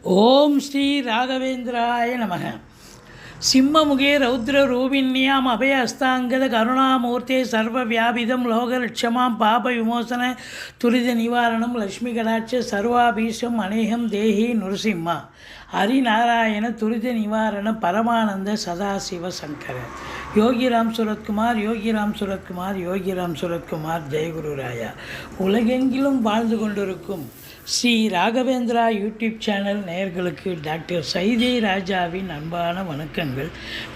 ஓம் ஸ்ரீ ராகவேந்திராய நமக. சிம்மமுகே ரௌத்ர ரூபிண்யாம் அபய அஸ்தாங்கத கருணாமூர்த்தே சர்வ வியாபிதம் லோகலட்சமாம் பாப விமோசன துரித நிவாரணம் லக்ஷ்மி கடாட்ச சர்வாபீஷம் அநேகம் தேஹி நுரசிம்மா ஹரிநாராயண துரித நிவாரண பரமானந்த சதாசிவ சங்கர யோகிராம் சுரத்குமார் யோகிராம் சுரத்குமார் யோகிராம் சுரத்குமார் ஜெயகுரு ராயா. உலகெங்கிலும் வாழ்ந்து கொண்டிருக்கும் ஸ்ரீ ராகவேந்திரா யூடியூப் சேனல் நேயர்களுக்கு டாக்டர் சைதை ராஜாவின் அன்பான வணக்கங்கள்.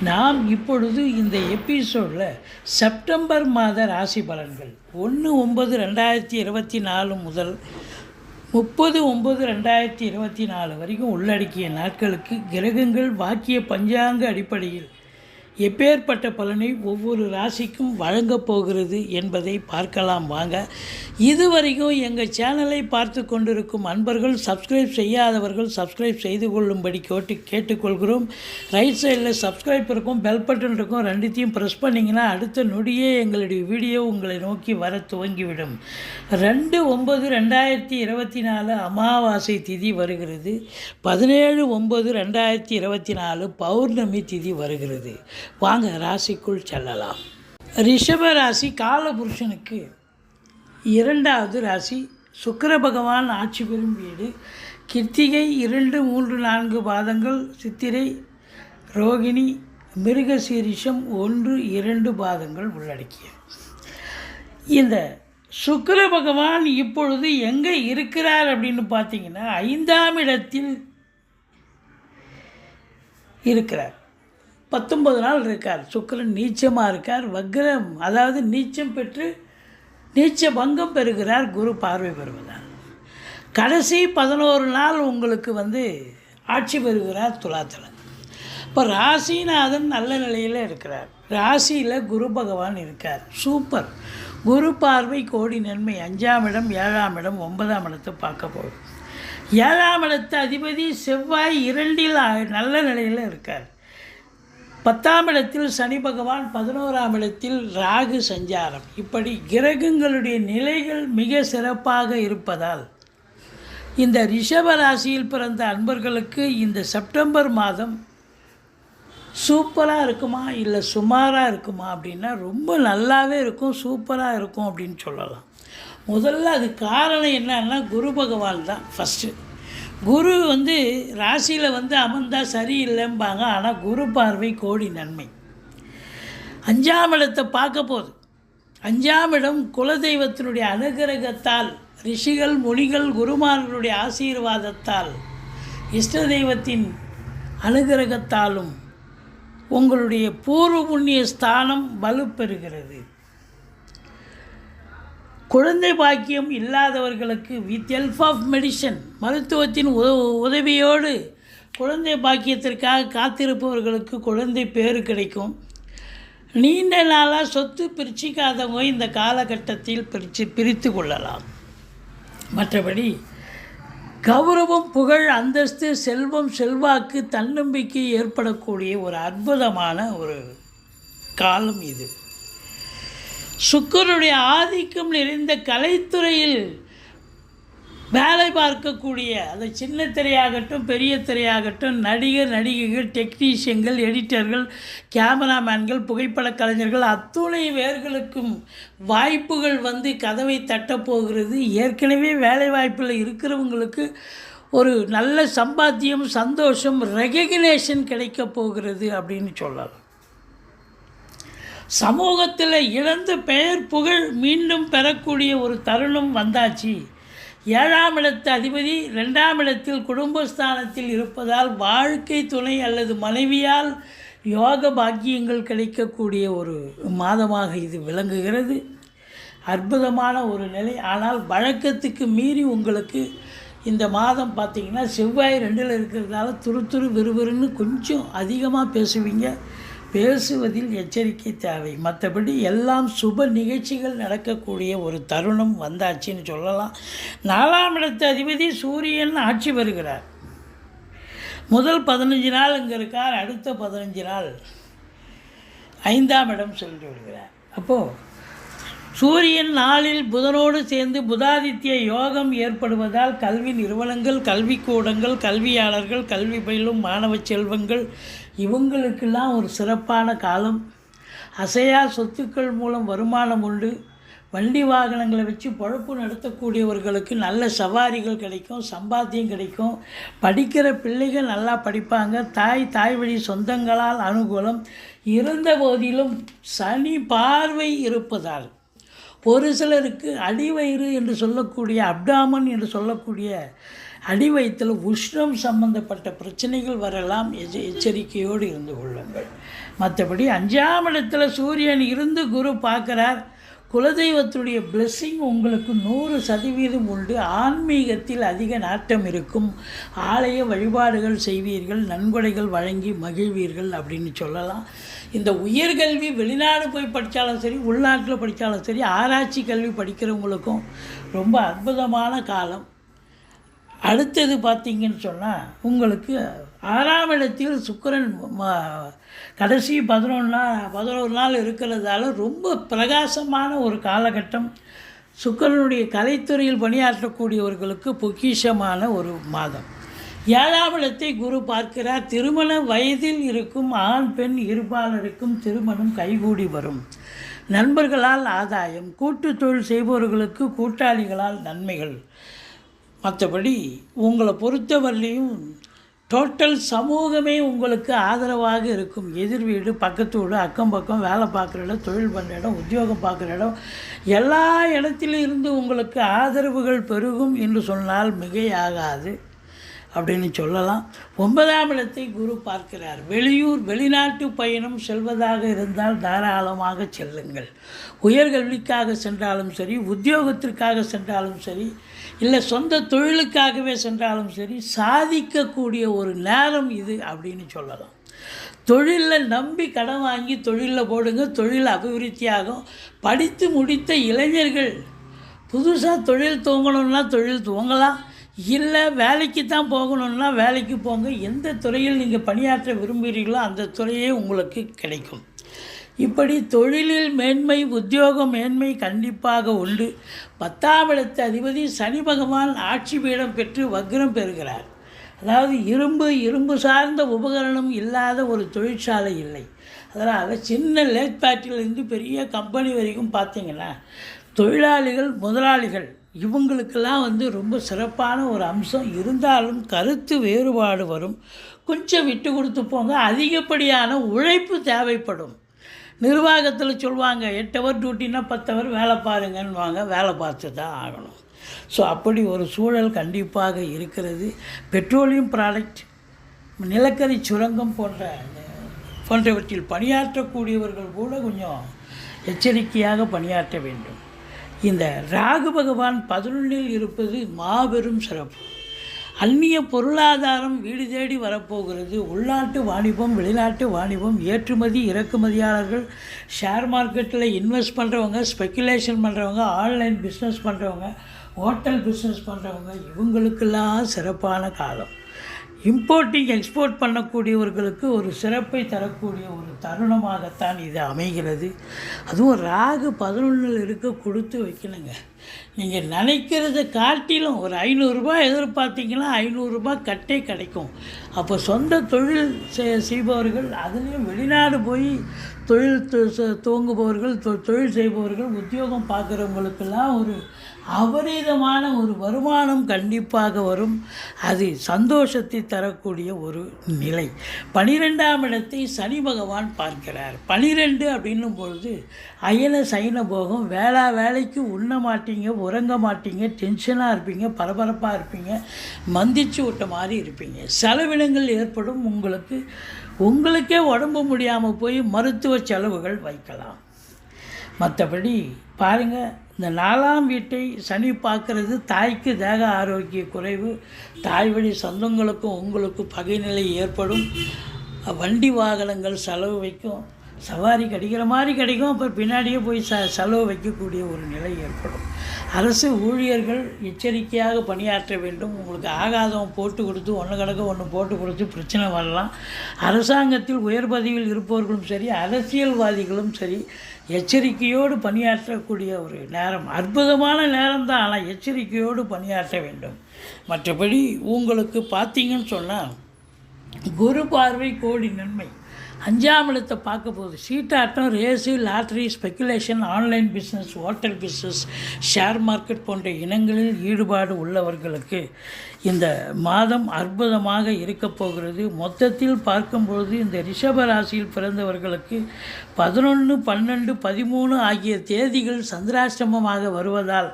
நாம் இப்பொழுது இந்த எபிசோடில் செப்டம்பர் மாத ராசி பலன்கள் 1/9/2024 முதல் 30/9/2024 வரைக்கும் உள்ளடக்கிய நாட்களுக்கு கிரகங்கள் வாக்கிய பஞ்சாங்க அடிப்படையில் எப்பேற்பட்ட பலனை ஒவ்வொரு ராசிக்கும் வழங்கப் போகிறது என்பதை பார்க்கலாம் வாங்க. இதுவரைக்கும் எங்கள் சேனலை பார்த்து கொண்டிருக்கும் அன்பர்கள் சப்ஸ்கிரைப் செய்யாதவர்கள் சப்ஸ்கிரைப் செய்து கொள்ளும்படி கேட்டுக்கொள்கிறோம். ரைட் சைடில் சப்ஸ்கிரைப் இருக்கும், பெல் பட்டன் இருக்கும், ரெண்டுத்தையும் ப்ரெஸ் பண்ணிங்கன்னா அடுத்த நொடியே எங்களுடைய வீடியோ உங்களை நோக்கி வர துவங்கிவிடும். 2/9/2024 அமாவாசை திதி வருகிறது. 17/9/2024 பௌர்ணமி திதி வருகிறது. வாங்க ராசிக்குள் செல்லலாம். ரிஷப ராசி காலபுருஷனுக்கு 2வது ராசி. சுக்கிர பகவான் ஆட்சி பெறும் வீடு. கிருத்திகை 2, 3, 4 பாதங்கள், சித்திரை, ரோகிணி, மிருகசீரிஷம் 1, 2 பாதங்கள் உள்ளடக்கிய இந்த சுக்கிர பகவான் இப்பொழுது எங்கே இருக்கிறார் அப்படின்னு பார்த்தீங்கன்னா 5ஆம் இடத்தில் இருக்கிறார். 19 நாள் இருக்கார். சுக்கிரன் நீச்சமாக இருக்கார். வக்ரம், அதாவது நீச்சம் பெற்று நீச்ச பங்கம் பெறுகிறார் குரு பார்வை பெறுவதால். கடைசி 11 நாள் உங்களுக்கு ஆட்சி பெறுகிறார் துலாத்தில். இப்போ ராசிநாதன் நல்ல நிலையில் இருக்கிறார். ராசியில் குரு பகவான் இருக்கார். சூப்பர். குரு பார்வை கோடி நன்மை. 5ஆம் இடம், 7ஆம் இடம், 9ஆம் இடத்தை பார்க்க போகுது. 7ஆம் இடத்து அதிபதி செவ்வாய் 2இல் நல்ல நிலையில் இருக்கார். 10ஆம் இடத்தில் சனி பகவான், 11ஆம் இடத்தில் ராகு சஞ்சாரம். இப்படி கிரகங்களுடைய நிலைகள் மிக சிறப்பாக இருப்பதால் இந்த ரிஷப ராசியில் பிறந்த அன்பர்களுக்கு இந்த செப்டம்பர் மாதம் சூப்பராக இருக்குமா இல்லை சுமாராக இருக்குமா அப்படின்னா ரொம்ப நல்லாவே இருக்கும், சூப்பராக இருக்கும் அப்படின்னு சொல்லலாம். முதல்ல அது காரணம் என்னன்னா குரு பகவான் தான் ஃபஸ்ட்டு. குரு ராசியில் அமர்ந்தால் சரியில்லைம்பாங்க. ஆனால் குரு பார்வை கோடி நன்மை. 5ஆம் இடத்தை பார்க்க போகுது. 5ஆம் இடம் குலதெய்வத்தினுடைய அனுகிரகத்தால், ரிஷிகள் முனிகள் குருமார்களுடைய ஆசீர்வாதத்தால், இஷ்ட தெய்வத்தின் அனுகிரகத்தாலும் உங்களுடைய பூர்வ புண்ணிய ஸ்தானம் வலுப்பெறுகிறது. குழந்தை பாக்கியம் இல்லாதவர்களுக்கு வித் ஹெல்ப் ஆஃப் மெடிசன், மருத்துவத்தின் உதவியோடு குழந்தை பாக்கியத்திற்காக காத்திருப்பவர்களுக்கு குழந்தை பேறு கிடைக்கும். நீண்ட நாளாக சொத்து பிரிச்சிக்காதவங்க இந்த காலகட்டத்தில் பிரித்து கொள்ளலாம். மற்றபடி கௌரவம், புகழ், அந்தஸ்து, செல்வம், செல்வாக்கு, தன்னம்பிக்கை ஏற்படக்கூடிய ஒரு அற்புதமான ஒரு காலம் இது. சுக்கிரனுடைய ஆதிக்கம் நிறைந்த கலைத்துறையில் வேலை பார்க்கக்கூடிய, அது சின்ன திரையாகட்டும் பெரிய திரையாகட்டும், நடிகர் நடிகைகள், டெக்னீஷியன்கள், எடிட்டர்கள், கேமராமேன்கள், புகைப்பட கலைஞர்கள் அத்துணை பேர்களுக்கும் வாய்ப்புகள் கதவை தட்டப்போகிறது. ஏற்கனவே வேலை வாய்ப்பில் இருக்கிறவங்களுக்கு ஒரு நல்ல சம்பாத்தியம், சந்தோஷம், ரெகக்னேஷன் கிடைக்கப் போகிறது அப்படின்னு சொல்லலாம். சமூகத்தில் இழந்த பெயர் புகழ் மீண்டும் பெறக்கூடிய ஒரு தருணம் வந்தாச்சு. 7ஆம் இடத்து அதிபதி 2ஆம் இடத்தில் குடும்பஸ்தானத்தில் இருப்பதால் வாழ்க்கை துணை அல்லது மனைவியால் யோக பாக்கியங்கள் கிடைக்கக்கூடிய ஒரு மாதமாக இது விளங்குகிறது. அற்புதமான ஒரு நிலை. ஆனால் வழக்கத்துக்கு மீறி உங்களுக்கு இந்த மாதம் பார்த்திங்கன்னா செவ்வாய் 2இல் இருக்கிறதால துரு விறுவிறுன்னு கொஞ்சம் அதிகமாக பேசுவீங்க. பேசுவதில் எச்சரிக்கை தேவை. மற்றபடி எல்லாம் சுப நிகழ்ச்சிகள் நடக்கக்கூடிய ஒரு தருணம் வந்தாச்சுன்னு சொல்லலாம். 4ஆம் இடத்து அதிபதி சூரியன் ஆட்சி வருகிறார். முதல் 15 நாள் இங்கே இருக்கார். அடுத்த 15 நாள் 5ஆம் இடம் சென்று விடுகிறார். அப்போது சூரியன் நாளில் புதனோடு சேர்ந்து புதாதித்ய யோகம் ஏற்படுவதால் கல்வி நிறுவனங்கள், கல்விக்கூடங்கள், கல்வியாளர்கள், கல்வி பயிலும் மாணவ செல்வங்கள் இவங்களுக்கெல்லாம் ஒரு சிறப்பான காலம். அசையா சொத்துக்கள் மூலம் வருமானம் உண்டு. வண்டி வாகனங்களை வச்சு பொழப்பு நடத்தக்கூடியவர்களுக்கு நல்ல சவாரிகள் கிடைக்கும், சம்பாத்தியம் கிடைக்கும். படிக்கிற பிள்ளைகள் நல்லா படிப்பாங்க. தாய் வழி சொந்தங்களால் அனுகூலம். இருந்த போதிலும் சனி பார்வை இருப்பதால் ஒரு சிலருக்கு அடிவயிறு என்று சொல்லக்கூடிய அப்டாமன் என்று சொல்லக்கூடிய அடிவயிற்றில் உஷ்ணம் சம்பந்தப்பட்ட பிரச்சனைகள் வரலாம். எச்சரிக்கையோடு இருந்து கொள்ளுங்கள். மற்றபடி 5ஆம் இடத்துல சூரியன் இருந்து குரு பார்க்குறார். குலதெய்வத்துடைய பிளெஸ்ஸிங் உங்களுக்கு 100% உண்டு. ஆன்மீகத்தில் அதிக நாட்டம் இருக்கும். ஆலய வழிபாடுகள் செய்வீர்கள், நன்கொடைகள் வழங்கி மகிழ்வீர்கள் அப்படின்னு சொல்லலாம். இந்த உயர்கல்வி வெளிநாடு போய் படித்தாலும் சரி, உள்நாட்டில் படித்தாலும் சரி, ஆராய்ச்சி கல்வி படிக்கிறவங்களுக்கும் ரொம்ப அற்புதமான காலம். அடுத்தது பார்த்திங்கன்னு சொன்னால் உங்களுக்கு 6ஆம் இடத்தில் சுக்கிரன் கடைசி 11 நாள் இருக்கிறதால ரொம்ப பிரகாசமான ஒரு காலகட்டம். சுக்கிரனுடைய கலைத்துறையில் பணியாற்றக்கூடியவர்களுக்கு பொக்கிஷமான ஒரு மாதம். 7ஆம் இடத்தை குரு பார்க்கிறார். திருமண வயதில் இருக்கும் ஆண் பெண் இருபாலருக்கும் திருமணம் கைகூடி வரும். நண்பர்களால் ஆதாயம். கூட்டு தொழில் செய்பவர்களுக்கு கூட்டாளிகளால் நன்மைகள். மற்றபடி உங்களை பொறுத்தவரையிலையும் டோட்டல் சமூகமே உங்களுக்கு ஆதரவாக இருக்கும். எதிர் வீடு, பக்கத்து வீடு, அக்கம் பக்கம், வேலை பார்க்குற இடம், தொழில் பண்ணுற இடம், உத்தியோகம் பார்க்குற இடம், எல்லா இடத்திலும் இருந்து உங்களுக்கு ஆதரவுகள் பெருகும் என்று சொன்னால் மிகையாகாது அப்படின்னு சொல்லலாம். 9ஆம் இடத்தை குரு பார்க்கிறார். வெளிநாட்டு பயணம் செல்வதாக இருந்தால் தாராளமாக செல்லுங்கள். உயர்கல்விக்காக சென்றாலும் சரி, உத்தியோகத்திற்காக சென்றாலும் சரி, இல்லை சொந்த தொழிலுக்காகவே சென்றாலும் சரி, சாதிக்கக்கூடிய ஒரு நேரம் இது அப்படின்னு சொல்லலாம். தொழிலில் நம்பி கடன் வாங்கி தொழிலில் போடுங்க. தொழில் அபிவிருத்தியாகும். படித்து முடித்த இளைஞர்கள் புதுசாக தொழில் துவங்கணுன்னா தொழில் துவங்கலாம். இல்லை வேலைக்கு தான் போகணுன்னா வேலைக்கு போங்க. எந்த துறையில் நீங்கள் பணியாற்ற விரும்புகிறீர்களோ அந்த துறையே உங்களுக்கு கிடைக்கும். இப்படி தொழிலில் மேன்மை, உத்தியோக மேன்மை கண்டிப்பாக உண்டு. 10ஆம் இடத்து அதிபதி சனி பகவான் ஆட்சி பீடம் பெற்று வக்ரம் பெறுகிறார். அதாவது இரும்பு சார்ந்த உபகரணம் இல்லாத ஒரு தொழிற்சாலை இல்லை. அதனால் சின்ன லேத் பேட்டிலேருந்து பெரிய கம்பெனி வரைக்கும் பார்த்திங்கன்னா தொழிலாளிகள், முதலாளிகள் இவங்களுக்கெல்லாம் ரொம்ப சிறப்பான ஒரு அம்சம். இருந்தாலும் கருத்து வேறுபாடு வரும். கொஞ்சம் விட்டு கொடுத்து போங்க. அதிகப்படியான உழைப்பு தேவைப்படும். நிர்வாகத்தில் சொல்லுவாங்க 8 ஹவர் டியூட்டின்னா 10 ஹவர் வேலை பாருங்கன்னுவாங்க. வேலை பார்த்து தான் ஆகணும். ஸோ அப்படி ஒரு சூழல் கண்டிப்பாக இருக்கிறது. பெட்ரோலியம் ப்ராடக்ட், நிலக்கரி சுரங்கம் போன்றவற்றில் பணியாற்றக்கூடியவர்கள் கூட கொஞ்சம் எச்சரிக்கையாக பணியாற்ற வேண்டும். இந்த ராகு பகவான் 11இல் இருப்பது மாபெரும் சிறப்பு. அந்நிய பொருளாதாரம் வீடு தேடி வரப்போகிறது. உள்நாட்டு வாணிபம், வெளிநாட்டு வாணிபம், ஏற்றுமதி இறக்குமதியாளர்கள், ஷேர் மார்க்கெட்டில் இன்வெஸ்ட் பண்ணுறவங்க, ஸ்பெக்குலேஷன் பண்ணுறவங்க, ஆன்லைன் பிஸ்னஸ் பண்ணுறவங்க, ஹோட்டல் பிஸ்னஸ் பண்ணுறவங்க இவங்களுக்கெல்லாம் சிறப்பான காலம். இம்போர்ட்டிங் எக்ஸ்போர்ட் பண்ணக்கூடியவர்களுக்கு ஒரு சிறப்பை தரக்கூடிய ஒரு தருணமாகத்தான் இது அமைகிறது. அதுவும் ராகு 11இல் இருக்க கொடுத்து வைக்கணுங்க. நீங்கள் நினைக்கிறத காட்டிலும் ஒரு 500 ரூபாய் எதிர்பார்த்தீங்கன்னா 500 ரூபாய் கட்டே கிடைக்கும். அப்போ சொந்த தொழில் செய்பவர்கள், அதுலேயும் வெளிநாடு போய் தொழில் துவங்குபவர்கள், தொழில் செய்பவர்கள், உத்தியோகம் பார்க்குறவங்களுக்கெல்லாம் ஒரு அபரீதமான ஒரு வருமானம் கண்டிப்பாக வரும். அது சந்தோஷத்தை தரக்கூடிய ஒரு நிலை. 12ஆம் இடத்தை சனி பகவான் பார்க்கிறார். 12 அப்படின்னும் பொழுது அயன சைன போகம். வேலைக்கு உண்ண மாட்டீங்க, உறங்க மாட்டீங்க, டென்ஷனாக இருப்பீங்க, பரபரப்பாக இருப்பீங்க, மந்திச்சு விட்ட மாதிரி இருப்பீங்க. செலவினங்கள் ஏற்படும். உங்களுக்கே உடம்பு முடியாமல் போய் மருத்துவ செலவுகள் வைக்கலாம். மற்றபடி பாருங்கள், இந்த 4ஆம் வீட்டை சனி பார்க்கறது தாய்க்கு தேக ஆரோக்கிய குறைவு. தாய் வழி சொந்தங்களுக்கும் உங்களுக்கும் பகைநிலை ஏற்படும். வண்டி வாகனங்கள் செலவு வைக்கும். சவாரி கிடைக்கிற மாதிரி கிடைக்கும், அப்புறம் பின்னாடியே போய் செலவு வைக்கக்கூடிய ஒரு நிலை ஏற்படும். அரசு ஊழியர்கள் எச்சரிக்கையாக பணியாற்ற வேண்டும். உங்களுக்கு ஆகாதவன் போட்டு கொடுத்து ஒன்று கிடக்க ஒன்று போட்டு கொடுத்து பிரச்சனை வரலாம். அரசாங்கத்தில் உயர் பதவியில் இருப்பவர்களும் சரி, அரசியல்வாதிகளும் சரி, எச்சரிக்கையோடு பணியாற்றக்கூடிய ஒரு நேரம், அற்புதமான நேரம்தான். ஆனால் எச்சரிக்கையோடு பணியாற்ற வேண்டும். மற்றபடி உங்களுக்கு பார்த்தீங்கன்னு சொன்னால் குரு பார்வை கோடி நன்மை. 5ஆம் இடத்தை பார்க்க போகுது. சீட்டாட்டம், race, lottery, speculation, online business, hotel business, share market போன்ற இனங்களில் ஈடுபாடு உள்ளவர்களுக்கு இந்த மாதம் அற்புதமாக இருக்கப் போகிறது. மொத்தத்தில் பார்க்கும்பொழுது இந்த ரிஷப ராசியில் பிறந்தவர்களுக்கு 11, 12, 13 ஆகிய தேதிகள் சந்திராஷ்டமமாக வருவதால்,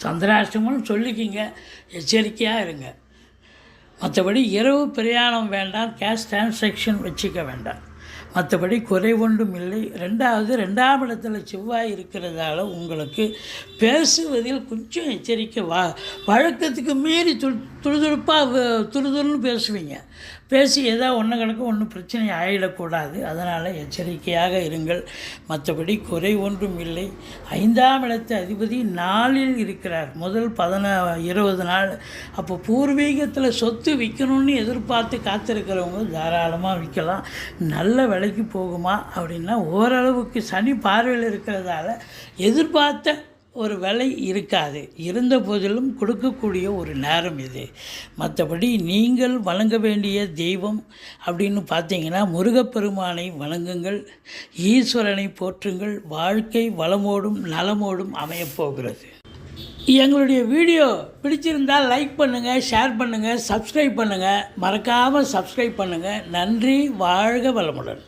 சந்திராஷ்டமம்னு சொல்லிக்கிங்க, எச்சரிக்கையாக இருங்க. மற்றபடி இரவு பிரயாணம் வேண்டாம், கேஷ் டிரான்சாக்ஷன் வச்சுக்க வேண்டாம். மற்றபடி குறை ஒன்றும் இல்லை. 2ஆம் இடத்துல செவ்வாய் இருக்கிறதால உங்களுக்கு பேசுவதில் கொஞ்சம் எச்சரிக்கை. வழக்கத்துக்கு மீறி துருதுருன்னு பேசுவீங்க. பேசி ஏதாவது ஒன்று கணக்கு ஒன்றும் பிரச்சனை ஆகிடக்கூடாது. அதனால் எச்சரிக்கையாக இருங்கள். மற்றபடி குறை ஒன்றும் இல்லை. 5ஆம் இடத்து அதிபதி 4இல் இருக்கிறார். முதல் 20 நாள். அப்போ பூர்வீகத்தில் சொத்து விற்கணும்னு எதிர்பார்த்து காத்திருக்கிறவங்க தாராளமாக விற்கலாம். நல்ல விலைக்கு போகுமா அப்படின்னா ஓரளவுக்கு சனி பார்வையில் இருக்கிறதால எதிர்பார்த்த ஒரு விலை இருக்காது. இருந்த போதிலும் கொடுக்கக்கூடிய ஒரு நேரம் இது. மற்றபடி நீங்கள் வணங்க வேண்டிய தெய்வம் அப்படின்னு பார்த்தீங்கன்னா முருகப்பெருமானை வணங்குங்கள், ஈஸ்வரனை போற்றுங்கள். வாழ்க்கை வளமோடும் நலமோடும் அமையப்போகிறது. எங்களுடைய வீடியோ பிடிச்சிருந்தால் லைக் பண்ணுங்கள், ஷேர் பண்ணுங்கள், சப்ஸ்கிரைப் பண்ணுங்கள். மறக்காமல் சப்ஸ்கிரைப் பண்ணுங்கள். நன்றி. வாழ்க வளமுடன்.